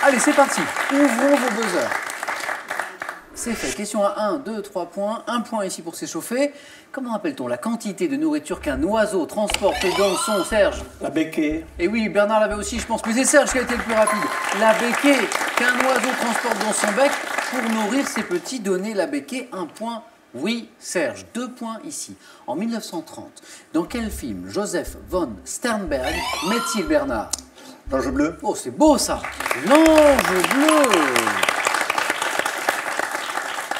Allez, c'est parti. Ouvrons vos buzzers. C'est fait. Question à 1, 2, 3 points. 1 point ici pour s'échauffer. Comment appelle-t-on la quantité de nourriture qu'un oiseau transporte dans son Serge? La béquée. Et oui, Bernard l'avait aussi, je pense. Mais c'est Serge qui a été le plus rapide. La béquée qu'un oiseau transporte dans son bec pour nourrir ses petits. Donner la béquée, 1 point. Oui, Serge, 2 points ici. En 1930, dans quel film Joseph von Sternberg met-il Bernard? L'ange bleu. Oh, c'est beau ça! L'ange bleu!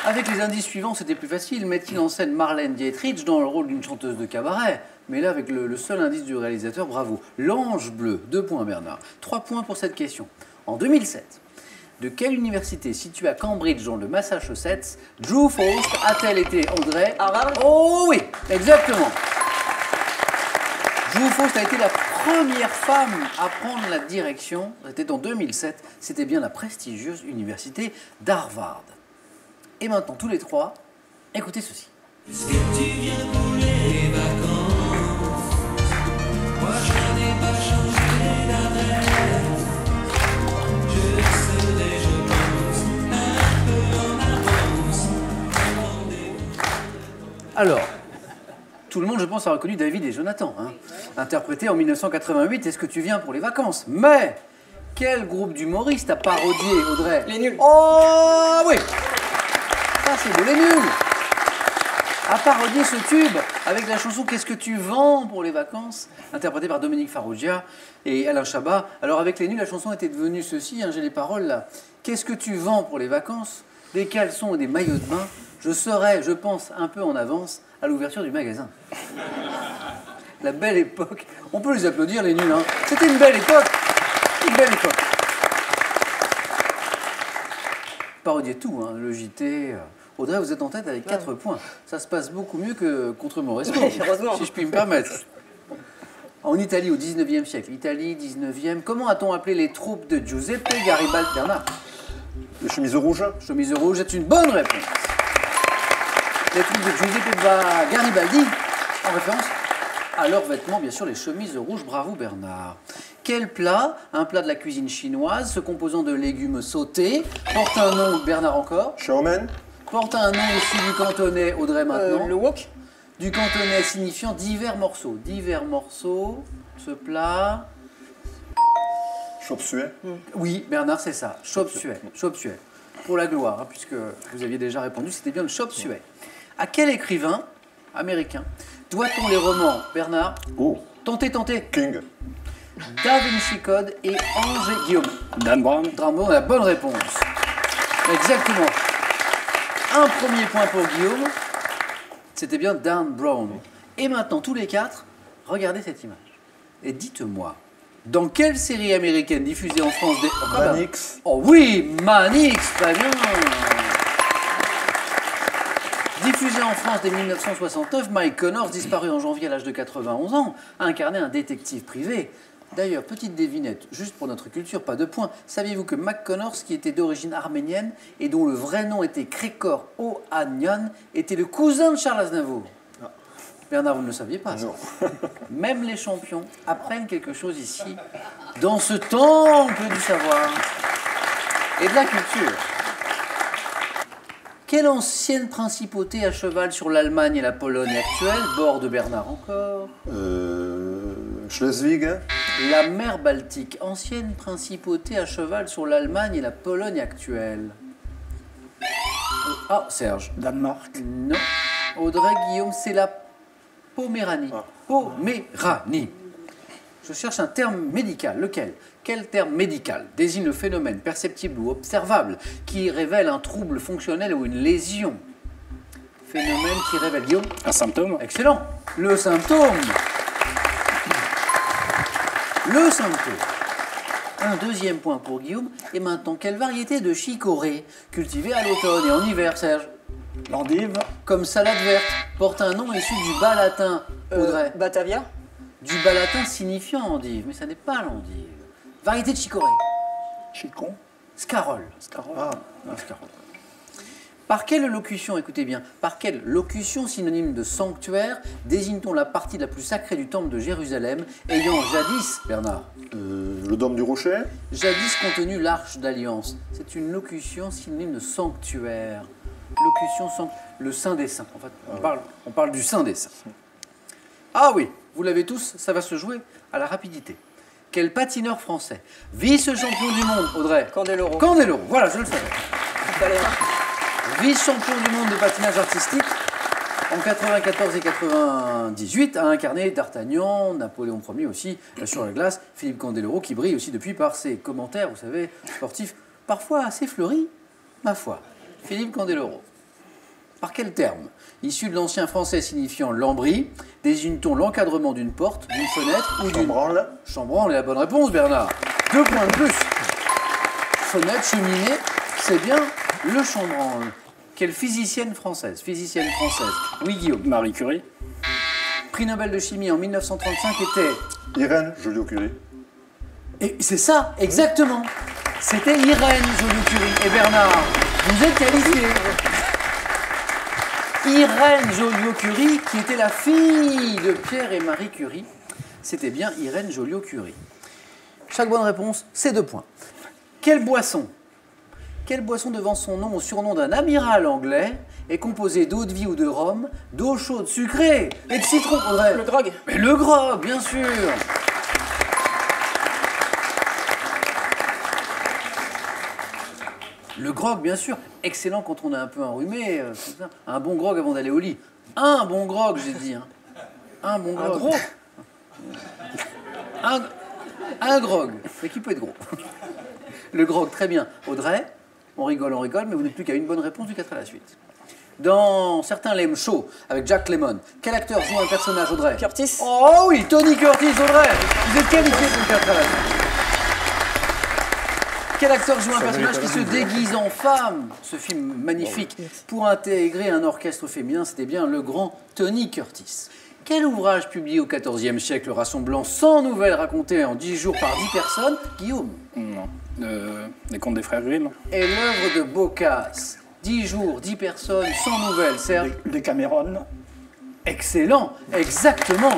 Avec les indices suivants, c'était plus facile. Met-il en scène Marlène Dietrich dans le rôle d'une chanteuse de cabaret? Mais là, avec le seul indice du réalisateur, bravo. L'ange bleu, 2 points Bernard. 3 points pour cette question. En 2007, de quelle université située à Cambridge, dans le Massachusetts, Drew Faust a-t-elle été, Audrey? Harvard. Oh oui, exactement. Drew Faust a été la première femme à prendre la direction. C'était en 2007. C'était bien la prestigieuse université d'Harvard. Et maintenant, tous les trois, écoutez ceci. Est-ce que tu viens pour les vacances? Moi je n'ai pas changé d'adresse. Je serai, je pense, un peu en avance. Alors, tout le monde, je pense, a reconnu David et Jonathan, hein, interprété en 1988. Est-ce que tu viens pour les vacances? Mais quel groupe d'humoristes a parodié, Audrey? Les nuls. Oh oui! Ça, c'est beau, les nuls! A parodié ce tube avec la chanson Qu'est-ce que tu vends pour les vacances, interprétée par Dominique Farrugia et Alain Chabat. Alors avec les nuls, la chanson était devenue ceci, hein, j'ai les paroles là. Qu'est-ce que tu vends pour les vacances? Des caleçons et des maillots de bain. Je serai, je pense, un peu en avance à l'ouverture du magasin. La belle époque. On peut les applaudir, les nuls, hein. C'était une belle époque. Une belle époque. Parodiez tout, hein, le JT. Audrey, vous êtes en tête avec 4 points. Ça se passe beaucoup mieux que contre Mauresmo, heureusement. si je puis me permettre. En Italie, au 19e siècle. Italie, 19e. Comment a-t-on appelé les troupes de Giuseppe Garibaldi? Bernard? Les chemises rouges. Chemise rouge, c'est une bonne réponse. Les troupes de Giuseppe Garibaldi, en référence à leurs vêtements, bien sûr, les chemises rouges. Bravo Bernard. Quel plat, un plat de la cuisine chinoise, se composant de légumes sautés, porte un nom, Bernard encore, Xiaomen. porte un nom aussi du cantonais, Audrey maintenant, Le wok. du cantonais signifiant divers morceaux. Divers morceaux, ce plat... Chop suey. Oui, Bernard, c'est ça. Chop suey. Chop suey. Pour la gloire, hein, puisque vous aviez déjà répondu, c'était bien le chop suey. À quel écrivain américain doit-on les romans, Bernard? Oh. Tentez, tentez. King. Da Vinci Code et Angers Guillaume. Dan Brown. Bravo, la bonne réponse. Exactement. Un premier point pour Guillaume. C'était bien Dan Brown. Et maintenant, tous les 4, regardez cette image. Et dites-moi, dans quelle série américaine diffusée en France des... Manix. Oh oui, Manix, très bien. Diffusé en France dès 1969, Mike Connors, disparu en janvier à l'âge de 91 ans, a incarné un détective privé. D'ailleurs, petite devinette, juste pour notre culture, pas de point. Saviez-vous que Mike Connors, qui était d'origine arménienne et dont le vrai nom était Krekor Ohanian, était le cousin de Charles Aznavour? Bernard, vous ne le saviez pas, ça. Non. Même les champions apprennent quelque chose ici, dans ce temple du savoir et de la culture. Quelle ancienne principauté à cheval sur l'Allemagne et la Pologne actuelle borde Bernard encore? Schleswig. La mer Baltique, ancienne principauté à cheval sur l'Allemagne et la Pologne actuelle. Ah, Serge. Danemark. Non. Audrey, Guillaume, c'est la Poméranie. Poméranie. Je cherche un terme médical. Lequel? Quel terme médical désigne le phénomène perceptible ou observable qui révèle un trouble fonctionnel ou une lésion? Phénomène qui révèle, Guillaume? Un symptôme. Excellent. Le symptôme. Le symptôme. Un deuxième point pour Guillaume. Et maintenant, quelle variété de chicorée cultivée à l'automne et en hiver, Serge? L'endive. Comme salade verte, porte un nom issu du bas latin, Audrey. Batavia. Du bas latin signifiant endive, mais ça n'est pas l'endive. Variété de chicorée. Chicon. Scarole. Ah. Scarole. Par quelle locution, écoutez bien, par quelle locution synonyme de sanctuaire désigne-t-on la partie la plus sacrée du temple de Jérusalem ayant jadis, Bernard, Le dôme du rocher. jadis contenu l'arche d'alliance? C'est une locution synonyme de sanctuaire. Locution le Saint des Saints. En fait, on parle du Saint des Saints. Ah oui, vous l'avez tous, ça va se jouer à la rapidité. Quel patineur français, vice-champion du monde, Audrey? Candeloro. Candeloro, voilà, je le savais. Allez, Vice-champion du monde de patinage artistique en 94 et 98, a incarné D'Artagnan, Napoléon Ier aussi sur la glace, Philippe Candeloro qui brille aussi depuis par ses commentaires, vous savez, sportifs, parfois assez fleuris, ma foi. Philippe Candeloro. Par quel terme, issu de l'ancien français signifiant lambris, désigne-t-on l'encadrement d'une porte, d'une fenêtre ou d'une... Chambranle. Chambranle est la bonne réponse, Bernard. 2 points de plus. Fenêtre, cheminée, c'est bien le chambranle. Quelle physicienne française? Oui, Guillaume. Marie Curie. Prix Nobel de chimie en 1935 était... Irène Joliot-Curie. Et c'est ça, exactement. C'était Irène Joliot-Curie. Et Bernard, vous êtes qualifié. Irène Joliot-Curie, qui était la fille de Pierre et Marie Curie. C'était bien Irène Joliot-Curie. Chaque bonne réponse, c'est 2 points. Quelle boisson devant son nom au surnom d'un amiral anglais est composée d'eau de vie ou de rhum, d'eau chaude sucrée et de citron, Audrey? le grog. Mais le grog, bien sûr. Le grog, bien sûr, excellent quand on est un peu enrhumé. Comme ça. Un bon grog avant d'aller au lit. Un bon grog, j'ai dit. Hein. Un bon grog. Un gros. Un grog, mais qui peut être gros. Le grog, très bien. Audrey, on rigole, mais vous n'êtes plus qu'à une bonne réponse du 4 à la suite. Dans Certains l'aiment chaud, avec Jack Lemmon, quel acteur joue un personnage, Audrey? Curtis. Oh oui, Tony Curtis, Audrey. Vous êtes qualifié pour le 4 à la suite. Quel acteur joue un personnage qui se déguise en femme? Ce film magnifique. Pour intégrer un orchestre féminin, c'était bien le grand Tony Curtis. Quel ouvrage publié au XIVe siècle rassemblant 100 nouvelles racontées en 10 jours par 10 personnes, Guillaume? Non. Les contes des frères Grimm. Et l'œuvre de Boccace. 10 jours, 10 personnes, 100 nouvelles, Serge? Les Cameron. Excellent, exactement.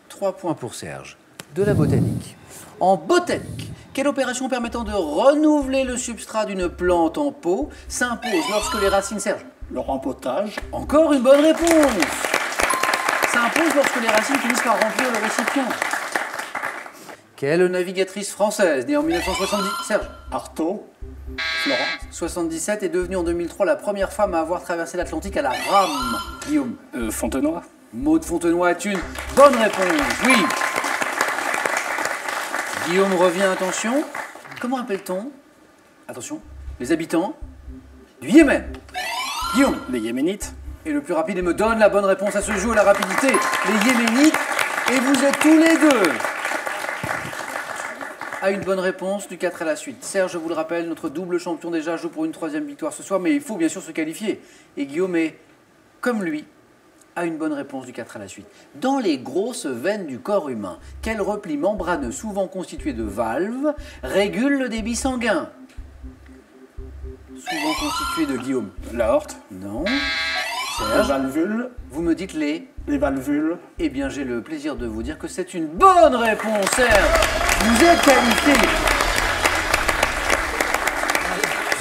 Trois points pour Serge. De la botanique. En botanique, quelle opération permettant de renouveler le substrat d'une plante en pot s'impose lorsque les racines, Serge? Le rempotage. Encore une bonne réponse. S'impose lorsque les racines finissent par remplir le récipient. Quelle navigatrice française, née en 1970, Serge? Artaud. Florence. 77 est devenue en 2003 la première femme à avoir traversé l'Atlantique à la rame. Guillaume? Fontenoy. Maud Fontenoy est une bonne réponse, oui. Guillaume revient, attention. Comment appelle-t-on, attention, les habitants du Yémen? Guillaume? Les Yéménites. Et le plus rapide me donne la bonne réponse à ce jeu à la rapidité. Les Yéménites. Et vous êtes tous les deux à une bonne réponse du 4 à la suite. Serge, je vous le rappelle, notre double champion déjà joue pour une 3e victoire ce soir, mais il faut bien sûr se qualifier. Et Guillaume est, comme lui, à une bonne réponse du 4 à la suite. Dans les grosses veines du corps humain, quel repli membraneux, souvent constitué de valves, régule le débit sanguin? Souvent constitué de Guillaume. L'aorte. Non. Les Serge, valvules. vous me dites les... Les valvules. Eh bien, j'ai le plaisir de vous dire que c'est une bonne réponse, Serge. Vous êtes qualifié.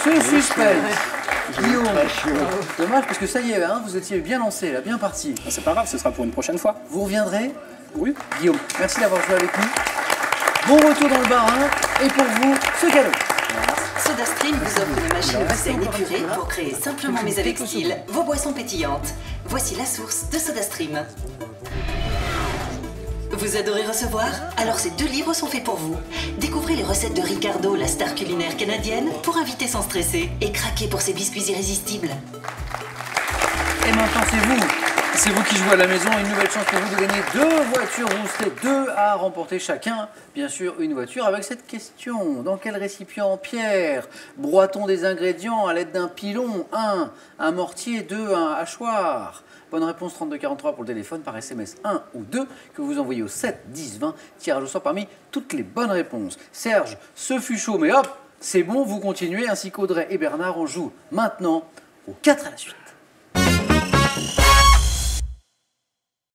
Ce suspense. Guillaume, dommage parce que ça y est, hein, vous étiez bien lancé, là, bien parti. C'est pas grave, ce sera pour une prochaine fois. Vous reviendrez? Oui. Guillaume, merci d'avoir joué avec nous. Bon retour dans le bar, hein, et pour vous, ce cadeau. SodaStream vous offre une machine bassin épurée pour créer simplement mais avec style vos boissons pétillantes. Voici la source de SodaStream. Vous adorez recevoir? Alors ces 2 livres sont faits pour vous. Découvrez les recettes de Ricardo, la star culinaire canadienne, pour inviter sans stresser et craquer pour ses biscuits irrésistibles. Et maintenant, c'est vous, C'est vous qui jouez à la maison, une nouvelle chance pour vous de gagner 2 voitures boostées, 2 à remporter chacun. Bien sûr, une voiture avec cette question. Dans quel récipient en pierre broie-t-on des ingrédients à l'aide d'un pilon? 1. Un mortier, 2. Un hachoir. Bonne réponse 3243 pour le téléphone par SMS 1 ou 2 que vous envoyez au 7 10 20. Tirage au sort parmi toutes les bonnes réponses. Serge, ce fut chaud, mais hop, c'est bon, vous continuez ainsi qu'Audrey et Bernard. On joue maintenant aux 4 à la suite.